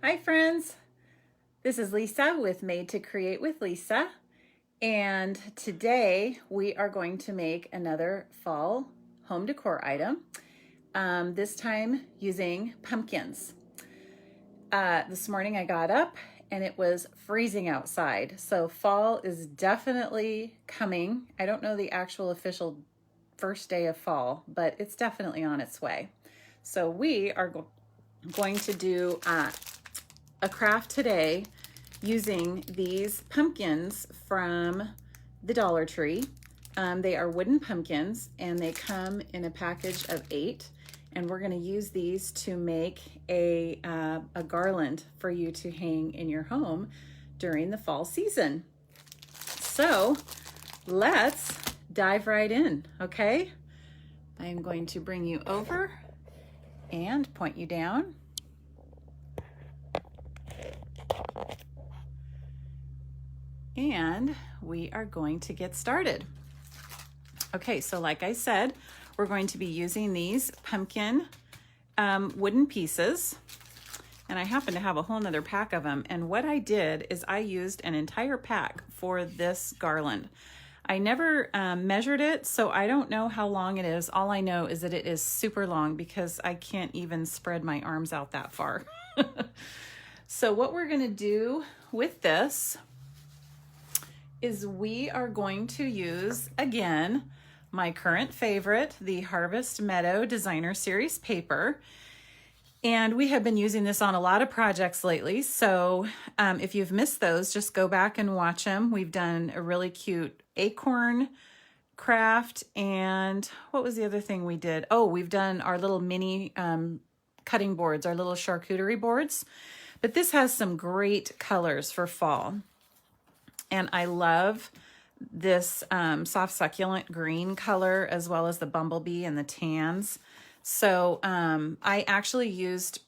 Hi friends, this is Lisa with Made to Create with Lisa, and today we are going to make another fall home decor item, this time using pumpkins. This morning I got up and it was freezing outside, so fall is definitely coming. I don't know the actual official first day of fall, but it's definitely on its way. So we are going to do a craft today using these pumpkins from the Dollar Tree. They are wooden pumpkins and they come in a package of 8, and we're going to use these to make a garland for you to hang in your home during the fall season. So let's dive right in, okay? I'm going to bring you over and point you down. And we are going to get started. Okay, so like I said, we're going to be using these pumpkin wooden pieces. And I happen to have a whole nother pack of them. And what I did is I used an entire pack for this garland. I never measured it, so I don't know how long it is. All I know is that it is super long because I can't even spread my arms out that far. So what we're gonna do with this is we are going to use, again, my current favorite, the Harvest Meadow Designer Series paper. And we have been using this on a lot of projects lately. So if you've missed those, just go back and watch them. We've done a really cute acorn craft. And what was the other thing we did? Oh, we've done our little mini cutting boards, our little charcuterie boards. But this has some great colors for fall. And I love this soft succulent green color, as well as the bumblebee and the tans. So I actually used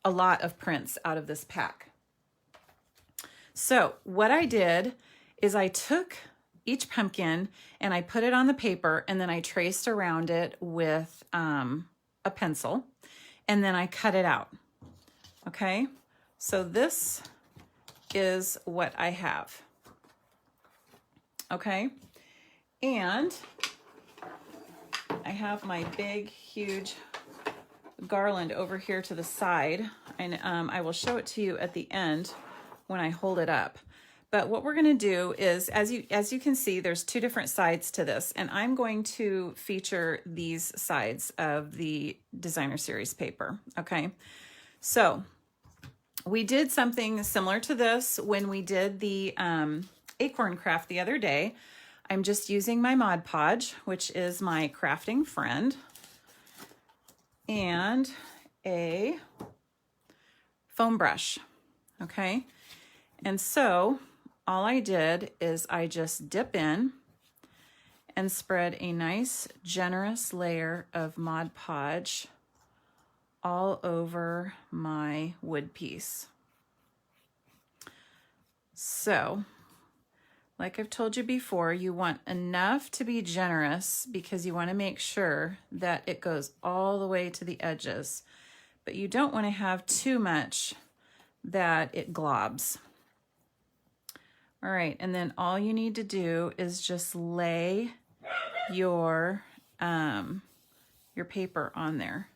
a lot of prints out of this pack. So what I did is I took each pumpkin and I put it on the paper, and then I traced around it with a pencil, and then I cut it out. Okay, so this is what I have. Okay, and I have my big, huge garland over here to the side, and I will show it to you at the end when I hold it up. But what we're going to do is, as you can see, there's 2 different sides to this, and I'm going to feature these sides of the Designer Series paper. Okay, so we did something similar to this when we did the acorn craft the other day. I'm just using my Mod Podge, which is my crafting friend, and a foam brush. Okay, and so all I did is I just dip in and spread a nice generous layer of Mod Podge all over my wood piece. So like I've told you before, you want enough to be generous because you want to make sure that it goes all the way to the edges, but you don't want to have too much that it globs. All right, and then all you need to do is just lay your paper on there,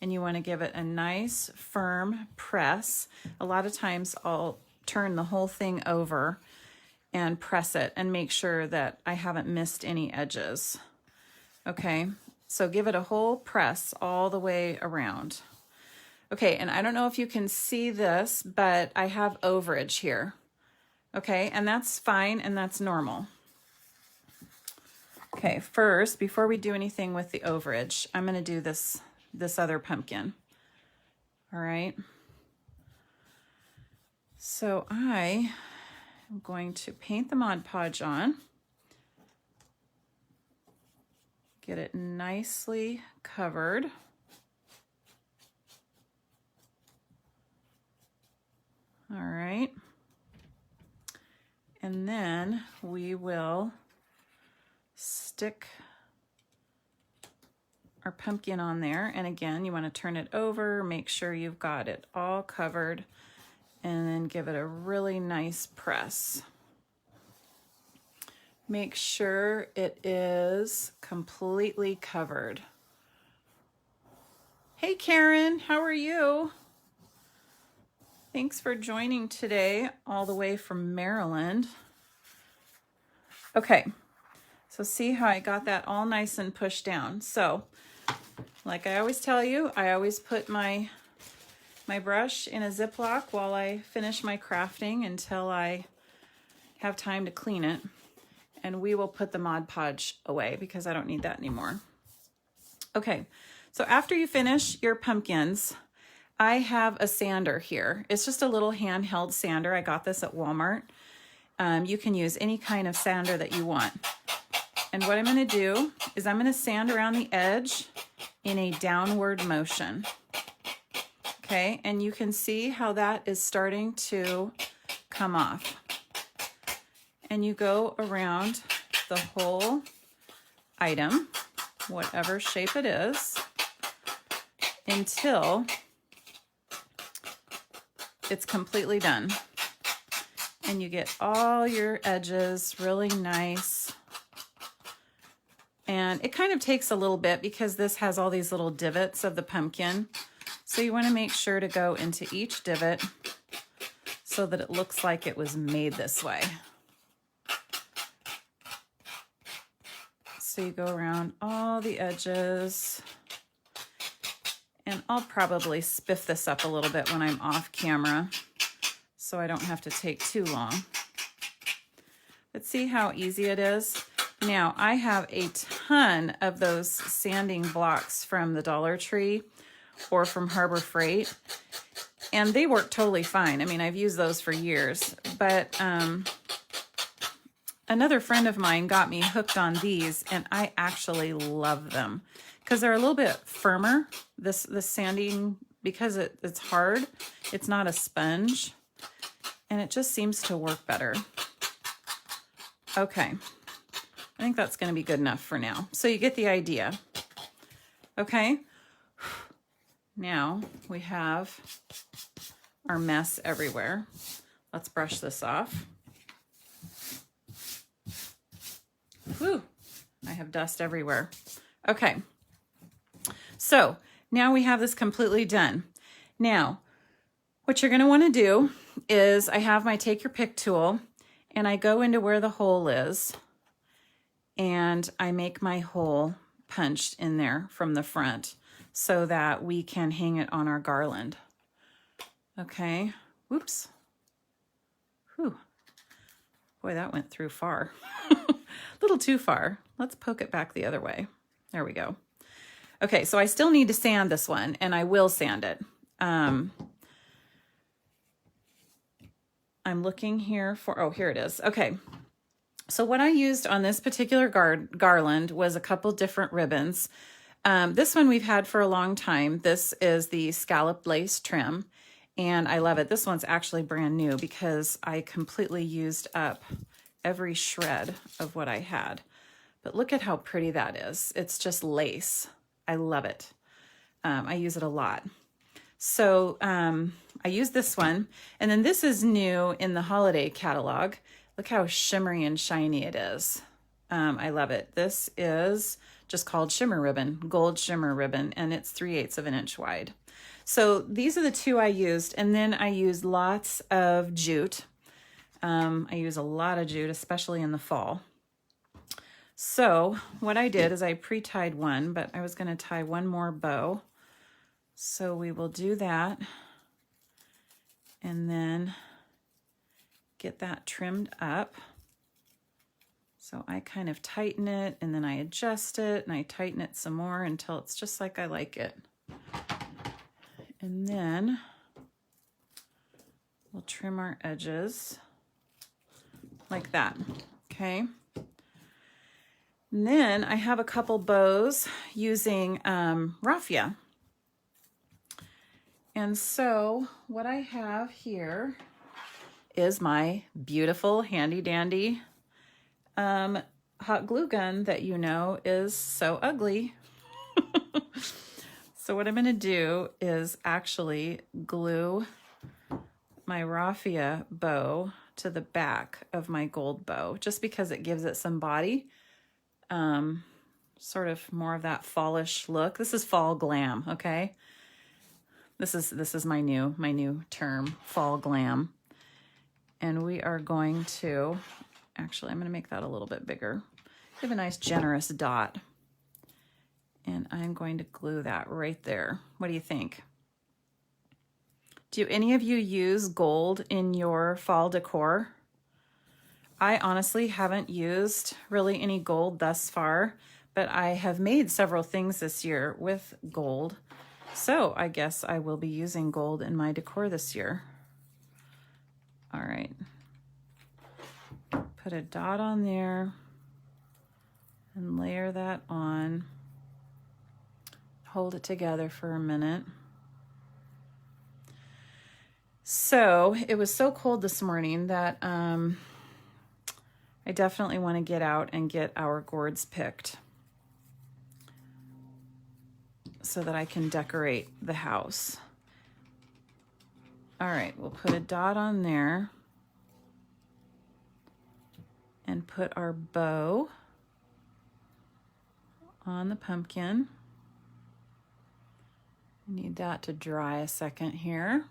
and you want to give it a nice firm press. A lot of times I'll turn the whole thing over and press it and make sure that I haven't missed any edges. Okay, so give it a whole press all the way around. Okay, and I don't know if you can see this, but I have overage here. Okay, and that's fine and that's normal. Okay, first, before we do anything with the overage, I'm going to do this other pumpkin. All right, so I'm going to paint the Mod Podge on, get it nicely covered. All right, and then we will stick our pumpkin on there. And again, you want to turn it over, make sure you've got it all covered. and then give it a really nice press. Make sure it is completely covered. Hey Karen, how are you? Thanks for joining today, all the way from Maryland. Okay, so see how I got that all nice and pushed down. So, like I always tell you, I always put my brush in a Ziploc while I finish my crafting until I have time to clean it. And we will put the Mod Podge away because I don't need that anymore. Okay, so after you finish your pumpkins, I have a sander here. It's just a little handheld sander. I got this at Walmart. You can use any kind of sander that you want. And what I'm going to do is I'm going to sand around the edge in a downward motion. Okay, and you can see how that is starting to come off. And you go around the whole item, whatever shape it is, until it's completely done. And you get all your edges really nice. And it kind of takes a little bit because this has all these little divots of the pumpkin. So you want to make sure to go into each divot so that it looks like it was made this way. So you go around all the edges, and I'll probably spiff this up a little bit when I'm off camera so I don't have to take too long. But see how easy it is? Now I have a ton of those sanding blocks from the Dollar Tree or from Harbor Freight, and they work totally fine. I mean, I've used those for years, but another friend of mine got me hooked on these, and I actually love them because they're a little bit firmer. This sanding, because it's hard, it's not a sponge, and it just seems to work better. Okay, I think that's going to be good enough for now. So you get the idea. Okay, now we have our mess everywhere. Let's brush this off. Whew, I have dust everywhere. Okay, so now we have this completely done. Now, what you're going to want to do is I have my Take Your Pick tool, and I go into where the hole is, and I make my hole punched in there from the front so that we can hang it on our garland. Okay, whoops. Whew. Boy, that went through far. A little too far. Let's poke it back the other way. There we go. Okay, so I still need to sand this one, and I will sand it. I'm looking here for, oh, here it is. Okay, so what I used on this particular garland was a couple different ribbons. This one we've had for a long time. This is the scalloped lace trim, and I love it. This one's actually brand new because I completely used up every shred of what I had. But look at how pretty that is. It's just lace. I love it. I use it a lot. So I use this one. And then this is new in the holiday catalog. Look how shimmery and shiny it is. I love it. This is just called shimmer ribbon, gold shimmer ribbon, and it's 3/8 of an inch wide. So these are the two I used. And then I used lots of jute. I use a lot of jute, especially in the fall. So what I did is I pre-tied one, but I was going to tie one more bow. So we will do that and then get that trimmed up. So I kind of tighten it and then I adjust it and I tighten it some more until it's just like I like it. And then we'll trim our edges like that, okay? And then I have a couple bows using raffia. And so what I have here is my beautiful handy dandy hot glue gun that you know is so ugly. So what I'm going to do is actually glue my raffia bow to the back of my gold bow, just because it gives it some body. Sort of more of that fallish look. This is fall glam, okay? This is my new term, fall glam. And we are going to, actually, I'm going to make that a little bit bigger. Give a nice generous dot. And I'm going to glue that right there. What do you think? Do any of you use gold in your fall decor? I honestly haven't used really any gold thus far, but I have made several things this year with gold. So I guess I will be using gold in my decor this year. All right. Put a dot on there and layer that on. Hold it together for a minute. So it was so cold this morning that I definitely want to get out and get our gourds picked so that I can decorate the house. All right, we'll put a dot on there and put our bow on the pumpkin. Need that to dry a second here.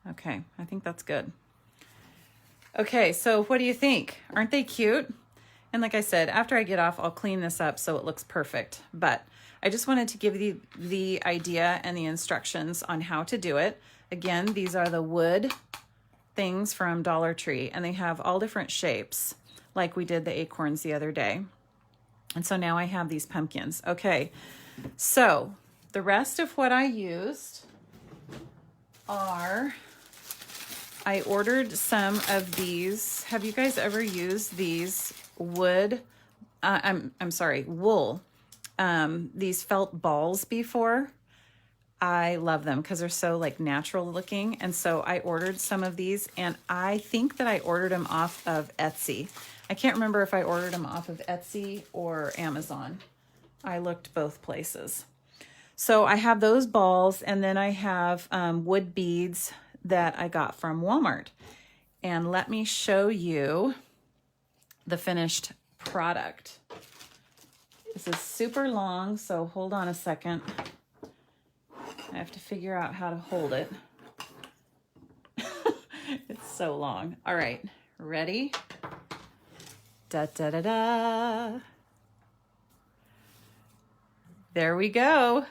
Okay, I think that's good. Okay, so what do you think? Aren't they cute? And like I said, after I get off, I'll clean this up so it looks perfect. But I just wanted to give you the idea and the instructions on how to do it. Again, these are the wood things from Dollar Tree, and they have all different shapes, like we did the acorns the other day. And so now I have these pumpkins. Okay, so the rest of what I used are, I ordered some of these. Have you guys ever used these wood, I'm sorry, wool, these felt balls before? I love them because they're so like natural looking. And so I ordered some of these, and I think that I ordered them off of Etsy. I can't remember if I ordered them off of Etsy or Amazon. I looked both places. So I have those balls, and then I have wood beads that I got from Walmart. And let me show you the finished product. This is super long, so hold on a second. I have to figure out how to hold it. It's so long. All right, ready? Da da da da. There we go.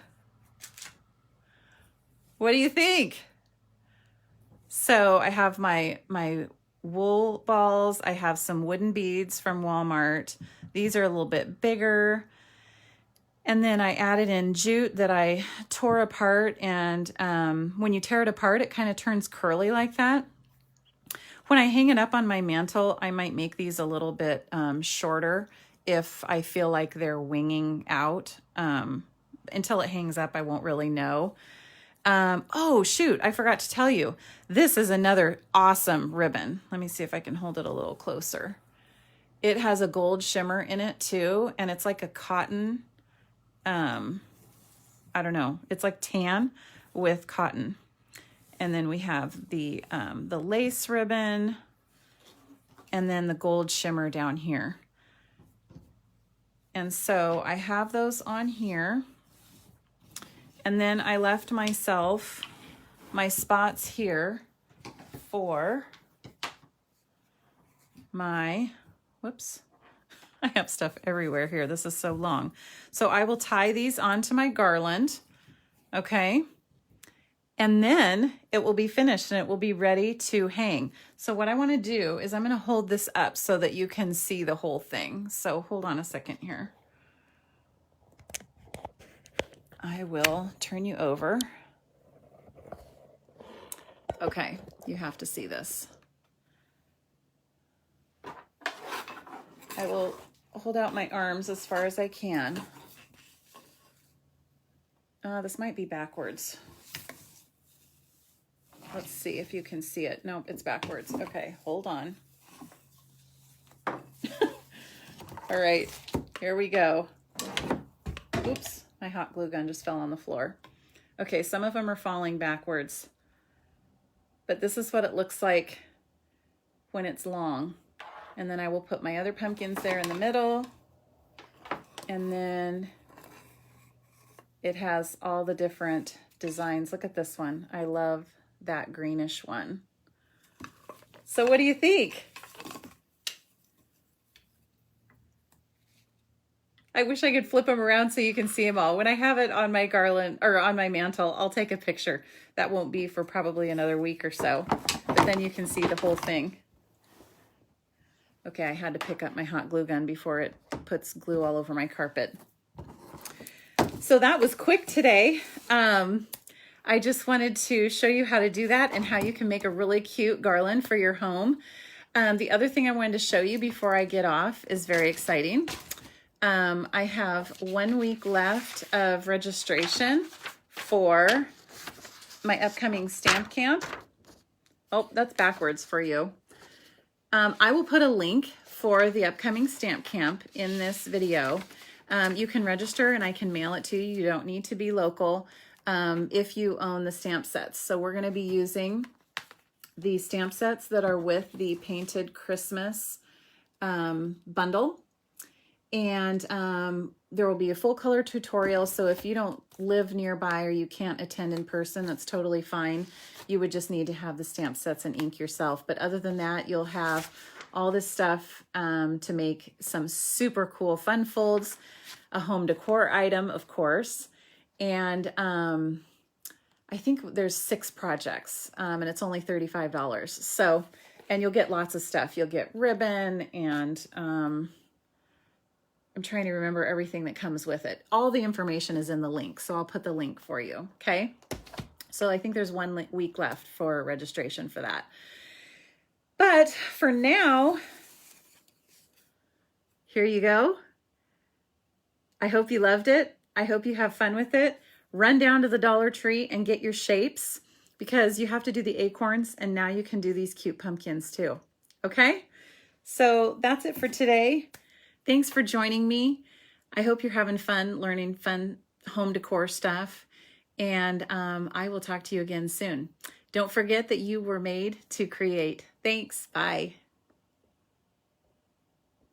What do you think? So I have my wool balls. I have some wooden beads from Walmart. These are a little bit bigger. And then I added in jute that I tore apart. And when you tear it apart, it kind of turns curly like that. When I hang it up on my mantle, I might make these a little bit shorter if I feel like they're winging out. Until it hangs up, I won't really know. Oh, shoot, I forgot to tell you. This is another awesome ribbon. Let me see if I can hold it a little closer. It has a gold shimmer in it too, and it's like a cotton, I don't know, it's like tan with cotton. And then we have the lace ribbon, and then the gold shimmer down here. And so I have those on here. And then I left myself my spots here for my, whoops, I have stuff everywhere here. This is so long. So I will tie these onto my garland, okay? And then it will be finished and it will be ready to hang. So what I want to do is I'm going to hold this up so that you can see the whole thing. So hold on a second here. I will turn you over. Okay, you have to see this. I will hold out my arms as far as I can. This might be backwards. Let's see if you can see it. Nope, it's backwards. Okay, hold on. All right, here we go. Oops, my hot glue gun just fell on the floor. Okay, some of them are falling backwards, but this is what it looks like when it's long. And then I will put my other pumpkins there in the middle. And then it has all the different designs. Look at this one. I love that greenish one. So what do you think? I wish I could flip them around so you can see them all. When I have it on my garland or on my mantle, I'll take a picture. That won't be for probably another week or so, but then you can see the whole thing. Okay, I had to pick up my hot glue gun before it puts glue all over my carpet. So that was quick today. I just wanted to show you how to do that and how you can make a really cute garland for your home. The other thing I wanted to show you before I get off is very exciting. I have 1 week left of registration for my upcoming stamp camp. Oh, that's backwards for you. I will put a link for the upcoming stamp camp in this video. You can register and I can mail it to you. You don't need to be local if you own the stamp sets. So we're going to be using the stamp sets that are with the Painted Christmas bundle. And there will be a full color tutorial. So if you don't live nearby or you can't attend in person, that's totally fine. You would just need to have the stamp sets and ink yourself. But other than that, you'll have all this stuff to make some super cool fun folds, a home decor item, of course. And I think there's 6 projects and it's only $35. So, and you'll get lots of stuff. You'll get ribbon and I'm trying to remember everything that comes with it. All the information is in the link, so I'll put the link for you, okay? So I think there's 1 week left for registration for that. But for now, here you go. I hope you loved it. I hope you have fun with it. Run down to the Dollar Tree and get your shapes because you have to do the acorns and now you can do these cute pumpkins too, okay? So that's it for today. Thanks for joining me. I hope you're having fun learning fun home decor stuff. And I will talk to you again soon. Don't forget that you were made to create. Thanks. Bye.